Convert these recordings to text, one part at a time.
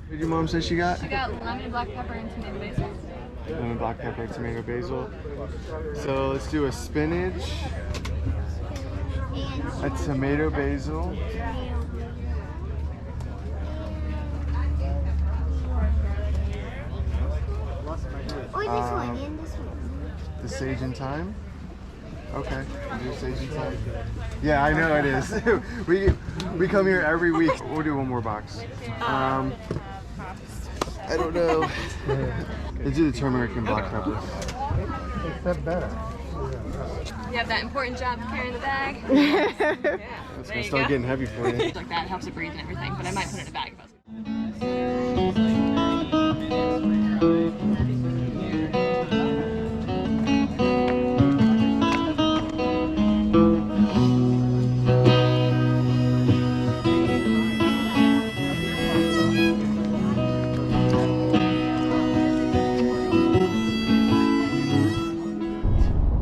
What did your mom say she got? She got lemon, black pepper, and tomato basil. Lemon, black pepper, tomato, basil. So let's do a spinach, a tomato basil, This one and this one. the sage and thyme. Okay, we'll do sage and thyme. Yeah, I know it is. we come here every week. We'll do one more box. I don't know. Let's do the turmeric and black pepper. That's better. You have that important job carrying the bag. It's gonna start getting heavy for you. Like that helps it breathe and everything, but I might put it in a bag.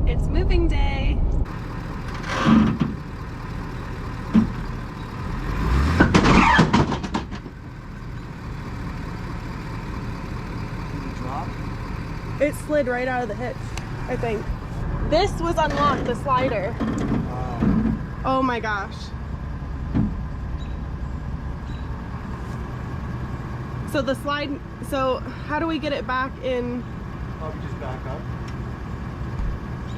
It's moving day. It slid right out of the hitch, I think. This was unlocked, the slider. Oh my gosh. So the slide, so how do we get it back in? Probably just back up.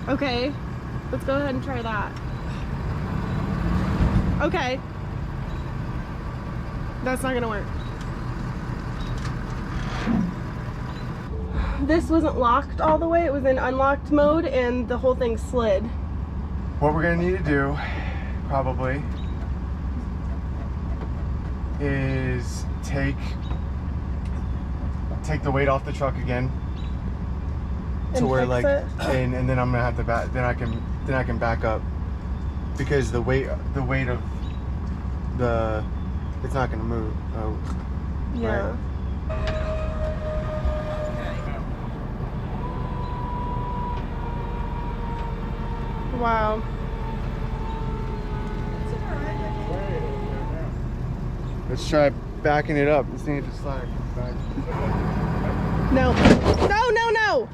Okay, let's go ahead and try that. Okay. That's not gonna work. This wasn't locked all the way, it was in unlocked mode and the whole thing slid. What we're gonna need to do, probably, is take the weight off the truck again. To And where fix like, it? and then I'm gonna have to back. Then I can back up because the weight of the it's not gonna move. Oh, Yeah. right. Wow. Let's try backing it up. Let's see if the slider comes back. No. No, no, no!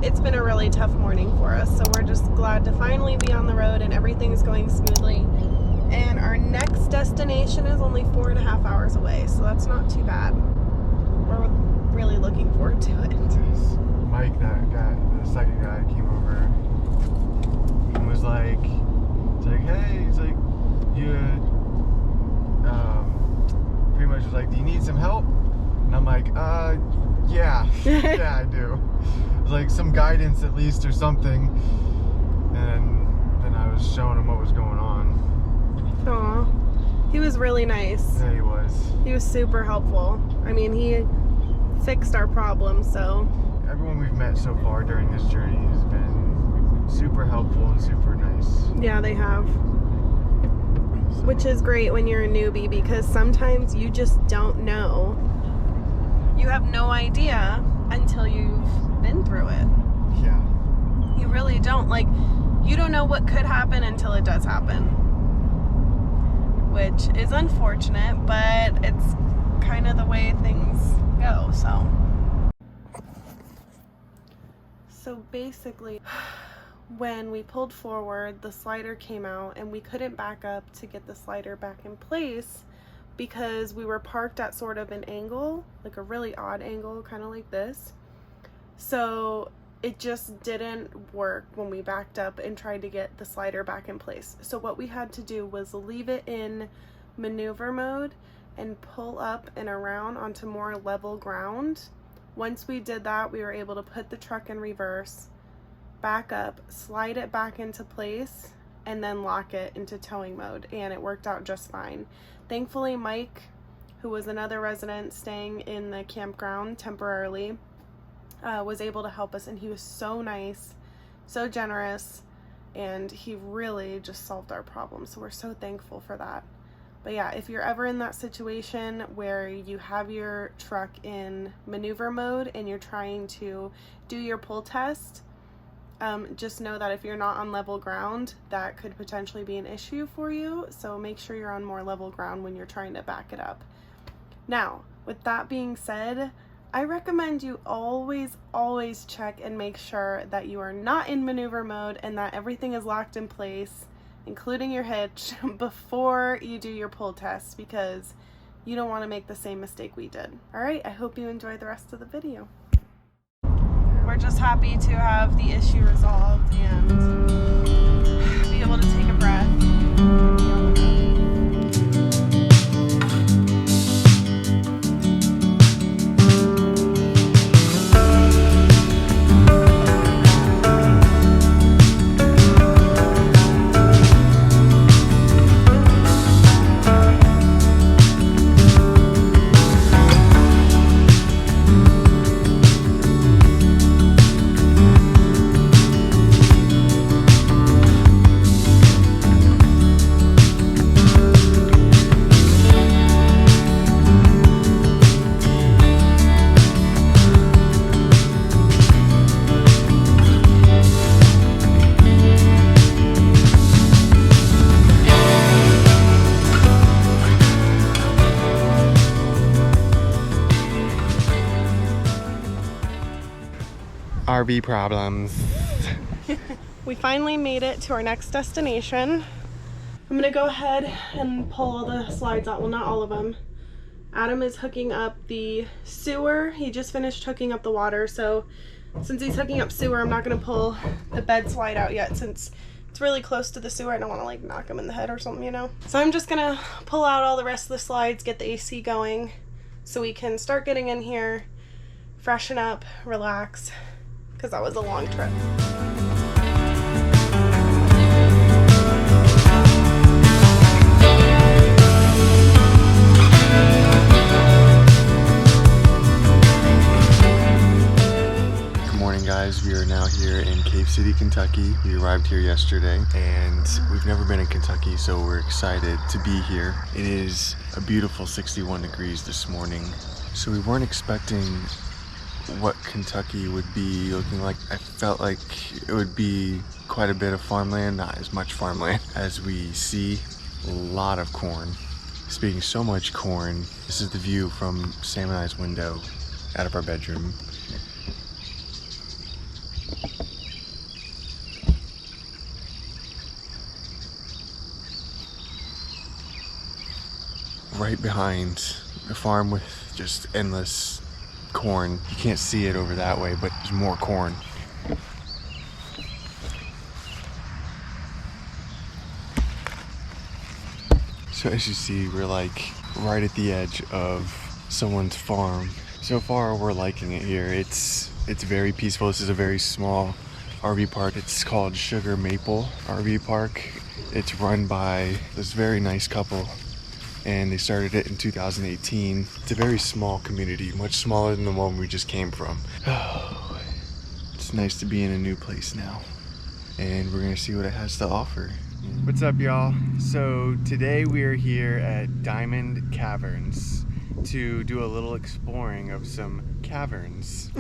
It's been a really tough morning for us, so we're just glad to finally be on the road and everything's going smoothly. And our next destination is only 4.5 hours away, so that's not too bad. We're really looking forward to it. Mike, that guy, the second guy, came over and was like, hey, he's like, you, pretty much was like, do you need some help? And I'm like, yeah, yeah, I do. It was like some guidance at least or something. And then I was showing him what was going on. Aw. He was really nice. Yeah, he was. He was super helpful. I mean, he fixed our problem, so. Everyone we've met so far during this journey has been super helpful and super nice. Yeah, they have. Which is great when you're a newbie because sometimes you just don't know. You have no idea until you've been through it. Yeah. You really don't. Like, you don't know what could happen until it does happen. Which is unfortunate, but it's kind of the way things go, so. So basically, when we pulled forward, the slider came out and we couldn't back up to get the slider back in place because we were parked at sort of an angle, like a really odd angle, kind of like this. So it just didn't work when we backed up and tried to get the slider back in place. So what we had to do was leave it in maneuver mode and pull up and around onto more level ground. Once we did that, we were able to put the truck in reverse, back up, slide it back into place, and then lock it into towing mode, and it worked out just fine. Thankfully, Mike, who was another resident staying in the campground temporarily, was able to help us, and he was so nice, so generous, and he really just solved our problem, so we're so thankful for that. But yeah, if you're ever in that situation where you have your truck in maneuver mode and you're trying to do your pull test, just know that if you're not on level ground, that could potentially be an issue for you. So make sure you're on more level ground when you're trying to back it up. Now, With that being said, I recommend you always check and make sure that you are not in maneuver mode and that everything is locked in place, including your hitch, before you do your pull test, because you don't want to make the same mistake we did. Alright, I hope you enjoy the rest of the video. We're just happy to have the issue resolved and be able to take a breath. RV problems. We finally made it to our next destination. I'm gonna go ahead and pull all the slides out. Well, not all of them. Adam is hooking up the sewer. He just finished hooking up the water, so since he's hooking up sewer, I'm not gonna pull the bed slide out yet since it's really close to the sewer. I don't want to like knock him in the head or something, you know? So I'm just gonna pull out all the rest of the slides, get the AC going so we can start getting in here, freshen up, relax, because that was a long trip. Good morning, guys. We are now here in Cave City, Kentucky. We arrived here yesterday and we've never been in Kentucky, so we're excited to be here. It is a beautiful 61 degrees this morning, so we weren't expecting what Kentucky would be looking like. I felt like it would be quite a bit of farmland, not as much farmland as we see. A lot of corn. Speaking of so much corn, this is the view from Sam and I's window out of our bedroom. Right behind a farm with just endless corn. You can't see it over that way, but there's more corn. So as you see, we're like right at the edge of someone's farm. So far we're liking it here. It's very peaceful. This is a very small RV park. It's called Sugar Maple RV Park. It's run by this very nice couple, and they started it in 2018. It's a very small community, much smaller than the one we just came from. Oh, it's nice to be in a new place now, and we're gonna see what it has to offer. What's up, y'all? So today we are here at Diamond Caverns to do a little exploring of some caverns.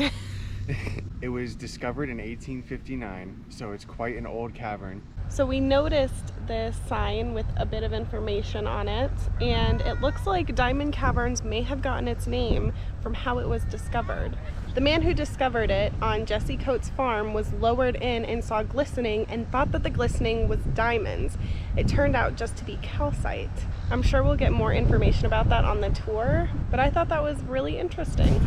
It was discovered in 1859, so it's quite an old cavern. So we noticed this sign with a bit of information on it, and it looks like Diamond Caverns may have gotten its name from how it was discovered. The man who discovered it on Jesse Coates' farm was lowered in and saw glistening and thought that the glistening was diamonds. It turned out just to be calcite. I'm sure we'll get more information about that on the tour, but I thought that was really interesting.